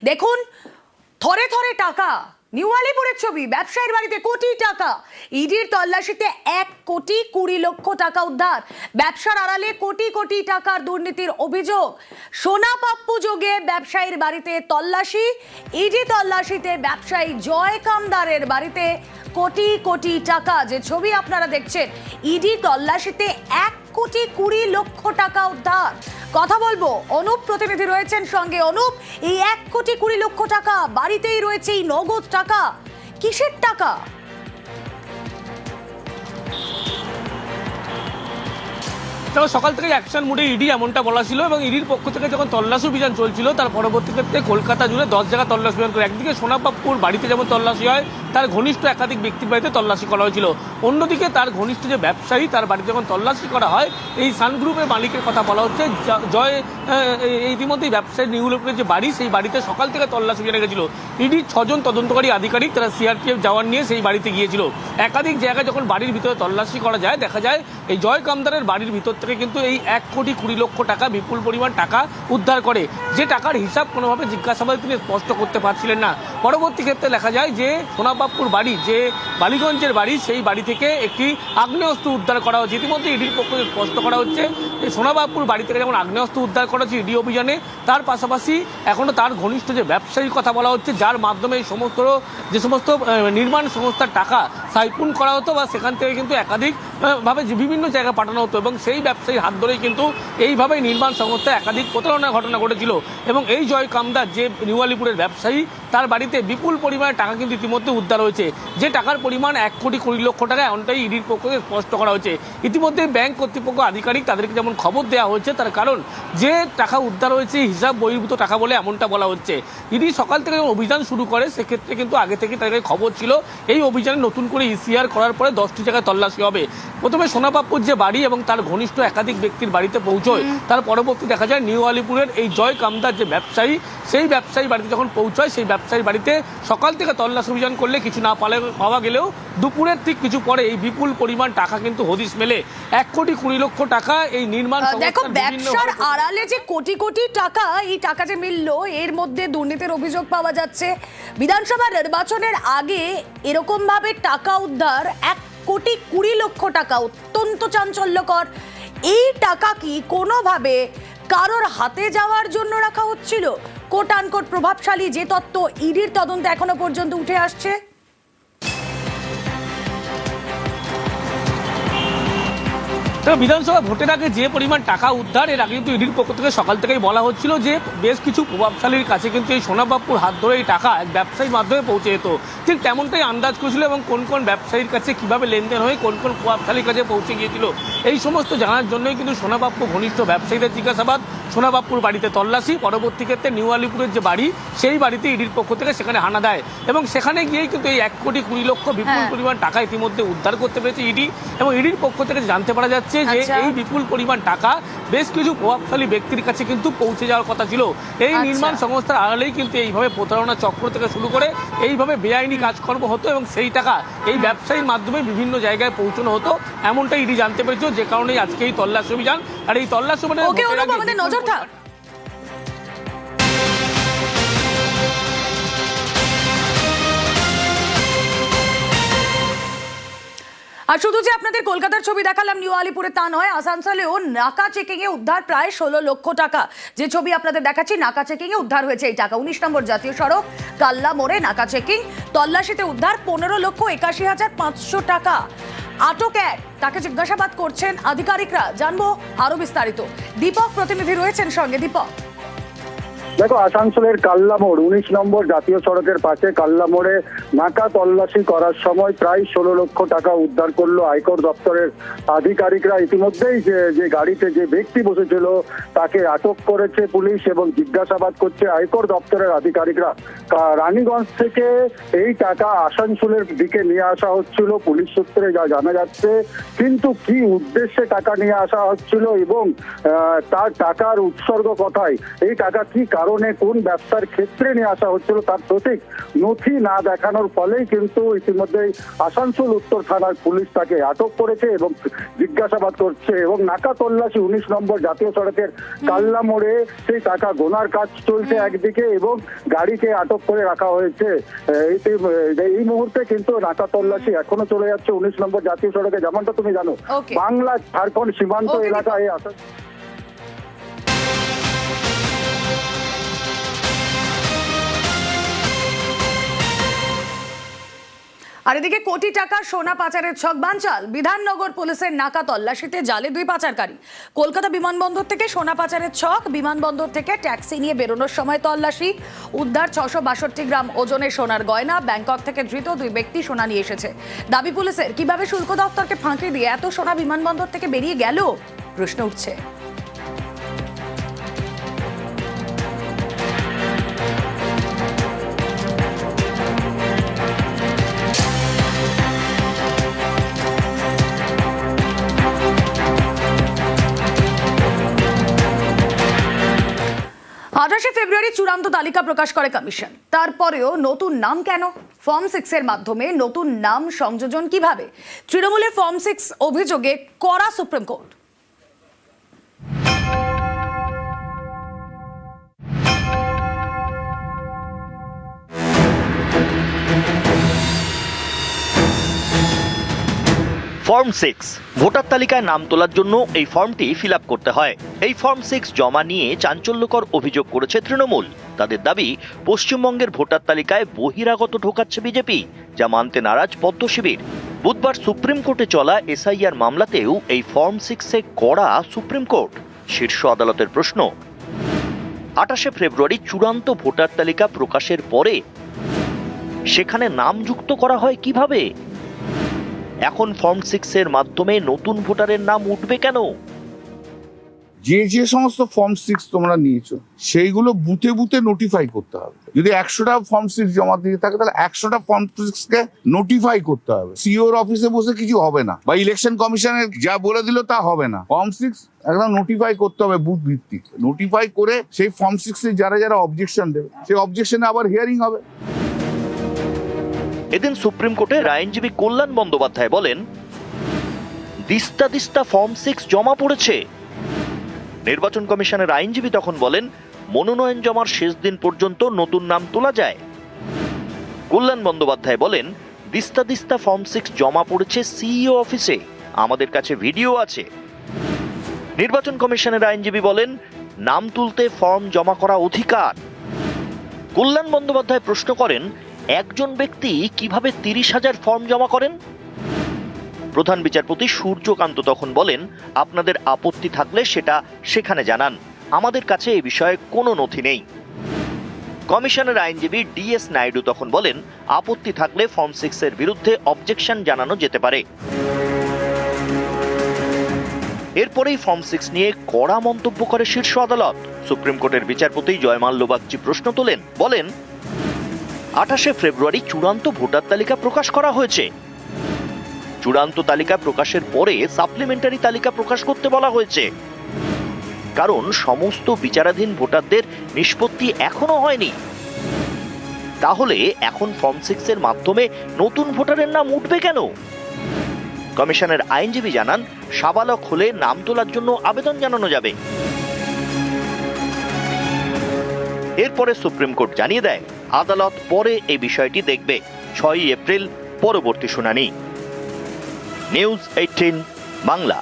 দেখুন থরে থরে টাকা, নিউ আলিপুরের ছবি, ব্যবসায়ীর বাড়িতে কোটি টাকা, ইডির তল্লাশিতে 1,20,00,000 টাকা উদ্ধার। ব্যবসার আড়ালে কোটি কোটি টাকার দুর্নীতির অভিযোগ। সোনা পাপ্পু যোগে ব্যবসায়ীর বাড়িতে তল্লাশি, ইডি তল্লাশিতে ব্যবসায়ী জয় কামদারের বাড়িতে কোটি কোটি টাকা। যে ছবি আপনারা দেখছেন, ইডি তল্লাশিতে 1,20,00,000 টাকা উদ্ধার। কথা বলবো, অনুপ প্রতিনিধি রয়েছেন সঙ্গে। অনুপ, এই 1,20,00,000 টাকা বাড়িতেই রয়েছে, এই নগদ টাকা কিসের টাকা? সকাল থেকে অ্যাকশন মুডে ইডি এমনটা বলা ছিল, এবং ইডির পক্ষ থেকে যখন তল্লাশি অভিযান চলছিল তার পরবর্তী ক্ষেত্রে কলকাতা জুড়ে 10 জায়গা তল্লাশি অভিযান করে। একদিকে সোনা পাপ্পুর বাড়িতে যেমন তল্লাশি হয়, তার ঘনিষ্ঠ একাধিক ব্যক্তির বাড়িতে তল্লাশি করা হয়েছিল। অন্যদিকে তার ঘনিষ্ঠ যে ব্যবসায়ী, তার বাড়িতে যখন তল্লাশি করা হয়, এই সান গ্রুপের মালিকের কথা বলা হচ্ছে জয়, ইতিমধ্যেই ব্যবসায়ী নিউ আলিপুরের যে বাড়ি, সেই বাড়িতে সকাল থেকে তল্লাশি অভিযানে গেছিল ইডির 6 জন তদন্তকারী আধিকারিক। তারা সিআরপিএফ জওয়ান নিয়ে সেই বাড়িতে গিয়েছিল। একাধিক জায়গায় যখন বাড়ির ভিতরে তল্লাশি করা যায়, দেখা যায় এই জয় কামদারের বাড়ির ভিতর থেকে কিন্তু এই 1,20,00,000 টাকা, বিপুল পরিমাণ টাকা উদ্ধার করে। যে টাকার হিসাব কোনোভাবে জিজ্ঞাসাবাদে তিনি স্পষ্ট করতে পারছিলেন না। পরবর্তী ক্ষেত্রে দেখা যায় যে সোনাপাপ্পুর বাড়ি, যে বালিগঞ্জের বাড়ি, সেই বাড়ি থেকে একটি আগ্নেয়াস্ত্র উদ্ধার করা হচ্ছে। ইতিমধ্যে ইডির পক্ষ থেকে স্পষ্ট করা হচ্ছে যে সোনাপাপ্পুর বাড়ি থেকে যেমন আগ্নেয়াস্ত্র উদ্ধার করা হচ্ছে ইডি অভিযানে, তার পাশাপাশি এখনও তার ঘনিষ্ঠ যে ব্যবসায়ীর কথা বলা হচ্ছে, যার মাধ্যমে এই যে সমস্ত নির্মাণ সংস্থার টাকা সাইপুন করা হতো বা সেখান থেকে কিন্তু একাধিকভাবে বিভিন্ন জায়গায় পাঠানো হতো, এবং সেই ব্যবসায়ীর হাত ধরেই কিন্তু এইভাবেই নির্মাণ সংস্থায় একাধিক প্রতারণার ঘটনা ঘটেছিল। এবং এই জয় কামদার, যে নিউ আলিপুরের ব্যবসায়ী, তার বাড়িতে বিপুল পরিমাণে টাকা কিন্তু ইতিমধ্যে উদ্ধার হয়েছে। যে টাকার পরিমাণ 1,20,00,000 টাকা, এমনটাই ইডির পক্ষ থেকে স্পষ্ট করা হয়েছে। ইতিমধ্যে ব্যাংক কর্তৃপক্ষ আধিকারিক, তাদেরকে যেমন খবর দেওয়া হয়েছে, তার কারণ যে টাকা উদ্ধার হয়েছে হিসাব বহির্ভূত টাকা বলে এমনটা বলা হচ্ছে। ইডি সকাল থেকে যখন অভিযান শুরু করে, সেক্ষেত্রে কিন্তু আগে থেকে তাদের খবর ছিল এই অভিযানে নতুন করে ইসিআর করার পরে 10টি জায়গায় তল্লাশি হবে। প্রথমে সোনা পাপ্পুর যে বাড়ি এবং তার ঘনিষ্ঠ একাধিক ব্যক্তির বাড়িতে পৌঁছয়, তার পরবর্তী দেখা যায় নিউ আলিপুরের এই জয় কামদার যে ব্যবসায়ী, সেই ব্যবসায়ী বাড়িতে যখন পৌঁছয়, সেই ব্যবসায়ীর বাড়িতে সকাল থেকে তল্লাশি অভিযান করলে কিছু না পাওয়া গেলেও দুপুরের ঠিক কিছু পরে এই বিপুল পরিমাণ টাকা কিন্তু হদিশ মেলে। 1,20,00,000 টাকা এই নির্মাণ। দেখো, ব্যবসার আড়ালে যে কোটি কোটি টাকা, এই টাকা যে মিললো, এর মধ্যে দুর্নীতির অভিযোগ পাওয়া যাচ্ছে। বিধানসভা নির্বাচনের আগে এরকম ভাবে টাকা উদ্ধার, 1,20,00,000 টাকা, অত্যন্ত চাঞ্চল্যকর। এই টাকা কি কোনোভাবে কারোর হাতে যাওয়ার জন্য রাখা হচ্ছিল? কোট আনকোট প্রভাবশালী যে তত্ত্ব ইডির তদন্তে এখনো পর্যন্ত উঠে আসছে। বিধানসভা ভোটের আগে যে পরিমাণ টাকা উদ্ধার, এর আগে কিন্তু ইডির পক্ষ থেকে সকাল থেকেই বলা হচ্ছিল যে বেশ কিছু প্রভাবশালীর কাছে কিন্তু এই সোনা পাপ্পুর হাত ধরে এই টাকা এক ব্যবসায়ীর মাধ্যমে পৌঁছে যেত। ঠিক তেমনটাই আন্দাজ করেছিল, এবং কোন কোন ব্যবসায়ীর কাছে কিভাবে লেনদেন হয়ে কোন কোন প্রভাবশালীর কাছে পৌঁছে গিয়েছিল, এই সমস্ত জানার জন্যই কিন্তু সোনা পাপ্পু ঘনিষ্ঠ ব্যবসায়ীদের জিজ্ঞাসাবাদ, সোনা পাপ্পুর বাড়িতে তল্লাশি, পরবর্তী ক্ষেত্রে নিউ আলিপুরের যে বাড়ি, সেই বাড়িতে ইডির পক্ষ থেকে সেখানে হানা দেয়, এবং সেখানে গিয়েই কিন্তু এই 1,20,00,000 বিপুল পরিমাণ টাকা ইতিমধ্যে উদ্ধার করতে পেরেছে ইডি। এবং ইডির পক্ষ থেকে জানতে পারা যাচ্ছে যে এই বিপুল পরিমাণ টাকা বেশ কিছু প্রভাবশালী ব্যক্তির কাছে কিন্তু পৌঁছে যাওয়ার কথা ছিল। এই নির্মাণ সংস্থার আড়ালেই কিন্তু এইভাবে প্রতারণা চক্র থেকে শুরু করে এইভাবে বেআইনি কাজকর্ম হতো, এবং সেই টাকা এই ব্যবসায়ীর মাধ্যমে বিভিন্ন জায়গায় পৌঁছানো হতো, এমনটাই ইডি জানতে পেরেছে। যে কারণে আজকে এই তল্লাশি অভিযান। আর এই তল্লাশি অভিযানে নজর থাক। আর শুধু যে আপনাদের কলকাতার ছবি দেখালাম নিউ আলিপুরে, তা নয়, আসানসোলেও নাকা চেকিং এ উদ্ধার প্রায় 16 লক্ষ টাকা। যে ছবি আপনাদের দেখাচ্ছি, নাকা চেকিং এ উদ্ধার হয়েছে এই টাকা। 19 নম্বর জাতীয় সড়ক, কাল্লা মোড়ে নাকা চেকিং, তল্লাশিতে উদ্ধার 15,81,500 টাকা। আটক এক, তাকে জিজ্ঞাসাবাদ করছেন আধিকারিকরা। জানবো আরো বিস্তারিত। দীপক প্রতিনিধি রয়েছেন সঙ্গে। দীপক, দেখো, আসানসোলের কাল্লা মোড় 19 নম্বর জাতীয় সড়কের পাশে কাল্লা মোড়ে নাকা তল্লাশি করার সময় প্রায় 16 লক্ষ টাকা উদ্ধার করলো আয়কর দপ্তরের আধিকারিকরা। ইতিমধ্যেই যে গাড়িতে যে ব্যক্তি বসেছিল তাকে আটক করেছে পুলিশ, এবং জিজ্ঞাসাবাদ করছে আয়কর দপ্তরের আধিকারিকরা। রানীগঞ্জ থেকে এই টাকা আসানসোলের দিকে নিয়ে আসা হচ্ছিল পুলিশ সূত্রে যা জানা যাচ্ছে, কিন্তু কি উদ্দেশ্যে টাকা নিয়ে আসা হচ্ছিল এবং তার টাকার উৎসর্গ কোথায়, এই টাকা কি কারণ কারণে কোন ব্যবসার ক্ষেত্রে নিয়ে আসা হচ্ছিল তার সঠিক নথি না দেখানোর ফলেই কিন্তু ইতিমধ্যেই আসানসোল উত্তর থানার পুলিশ তাকে আটক করেছে এবং জিজ্ঞাসাবাদ করছে। এবং নাকা তল্লাশি 19 নম্বর জাতীয় সড়কের কাল্লা মোড়ে সেই টাকা গোনার কাজ চলছে একদিকে এবং গাড়িকে আটক করে রাখা হয়েছে। এই মুহূর্তে কিন্তু নাকা তল্লাশি এখনো চলে যাচ্ছে 19 নম্বর জাতীয় সড়কে, যেমনটা তুমি জানো বাংলা ঝাড়খণ্ড সীমান্ত এলাকায় আসা। আর এদিকে কোটি টাকার সোনা পাচারের ছক বানচাল। বিধাননগর পুলিশের নাকা তল্লাশিতে জালে 2 পাচারকারী। কলকাতা বিমানবন্দর থেকে সোনা পাচারের ছক, বিমানবন্দর থেকে ট্যাক্সি নিয়ে বেরোনোর সময় তল্লাশি, উদ্ধার 662 গ্রাম ওজনের সোনার গয়না। ব্যাংকক থেকে ধৃত 2 ব্যক্তি সোনা নিয়ে এসেছে। দাবি পুলিশের, কিভাবে শুল্ক দপ্তরকে ফাঁকি দিয়ে এত সোনা বিমানবন্দর থেকে বেরিয়ে গেল প্রশ্ন উঠছে। ফেব্রুয়ারি চূড়ান্ত তালিকা প্রকাশ করে কমিশন। তারপরেও নতুন নাম কেন? ফর্ম 6 এর মাধ্যমে নতুন নাম সংযোজন কিভাবে? তৃণমূলের ফর্ম 6 অভিযোগে কড়া সুপ্রিম কোর্ট। ফর্ম 6 ভোটার তালিকায় নাম তোলার জন্য এই ফর্মটি ফিল আপ করতে হয়। এই ফর্ম 6 জমা নিয়ে চাঞ্চল্যকর অভিযোগ করেছে তৃণমূল। তাদের দাবি, পশ্চিমবঙ্গের ভোটার তালিকায় বহিরাগত ঢোকাচ্ছে বিজেপি, যা মানতে নারাজ পদ্ম শিবির। বুধবার সুপ্রিম কোর্টে চলা এসআইআর মামলাতেও এই ফর্ম 6-এ কড়া সুপ্রিম কোর্ট। শীর্ষ আদালতের প্রশ্ন, 28শে ফেব্রুয়ারি চূড়ান্ত ভোটার তালিকা প্রকাশের পরে সেখানে নাম যুক্ত করা হয় কিভাবে? এখন ফর্ম 6 এর মাধ্যমে নতুন ভোটারের নাম উঠবে কেন? যে সমস্ত ফর্ম 6 তোমরা নিয়েছো সেইগুলো বুথে বুথে নোটিফাই করতে হবে। যদি 100টা ফর্ম 6 জমা দিয়ে থাকে তাহলে 100টা ফর্ম 6-কে নোটিফাই করতে হবে। সিওর অফিসে বসে কিছু হবে না, বা ইলেকশন কমিশনের যা বলে দিল তা হবে না। ফর্ম 6 একদম নোটিফাই করতে হবে বুথ ভিত্তিক। নোটিফাই করে সেই ফর্ম 6-এ যারা অবজেকশন দেবে সেই অবজেকশনে আবার হিয়ারিং হবে। এদিন সুপ্রিম কোর্টের আইনজীবী কল্যাণ বন্দ্যোপাধ্যায় বলেন, দিস্তা দিস্তা ফর্ম 6 জমা পড়েছে। নির্বাচন কমিশনের আইনজীবী তখন বলেন, মনোনয়ন জমার শেষ দিন পর্যন্ত নতুন নাম তোলা যায়। কল্যাণ বন্দ্যোপাধ্যায় বলেন, দিস্তা দিস্তা ফর্ম 6 জমা পড়েছে সিইও অফিসে, আমাদের কাছে ভিডিও আছে। নির্বাচন কমিশনের আইনজীবী বলেন, নাম তুলতে ফর্ম জমা করা অধিকার। কল্যাণ বন্দ্যোপাধ্যায় প্রশ্ন করেন, একজন ব্যক্তি কিভাবে 30,000 ফর্ম জমা করেন? প্রধান বিচারপতি সূর্যকান্ত তখন বলেন, আপনাদের আপত্তি থাকলে সেটা সেখানে জানান, আমাদের কাছে এই বিষয়ে কোনো নথি নেই। কমিশনের আইনজীবী ডিএস নাইডু তখন বলেন, আপত্তি থাকলে ফর্ম 6 এর বিরুদ্ধে অবজেকশন জানানো যেতে পারে। এরপরেই ফর্ম 6 নিয়ে কড়া মন্তব্য করে শীর্ষ আদালত। সুপ্রিম কোর্টের বিচারপতি জয়মাল্য বাগচি প্রশ্ন তোলেন, বলেন, 28শে ফেব্রুয়ারি চূড়ান্ত ভোটার তালিকা প্রকাশ করা হয়েছে। চূড়ান্ত তালিকা প্রকাশের পরে সাপ্লিমেন্টারি তালিকা প্রকাশ করতে বলা হয়েছে, কারণ সমস্ত বিচারাধীন ভোটারদের নিষ্পত্তি এখনো হয়নি। তাহলে এখন ফর্ম 6 এর মাধ্যমে নতুন ভোটারের নাম উঠবে কেন? কমিশনের আইনজীবী জানান, সাবালক হলে নাম তোলার জন্য আবেদন জানানো যাবে। এরপরে সুপ্রিম কোর্ট জানিয়ে দেয়, আদালত পরে এই বিষয়টি দেখবে। 6ই এপ্রিল পরবর্তী শুনানি। নিউজ 18 বাংলা।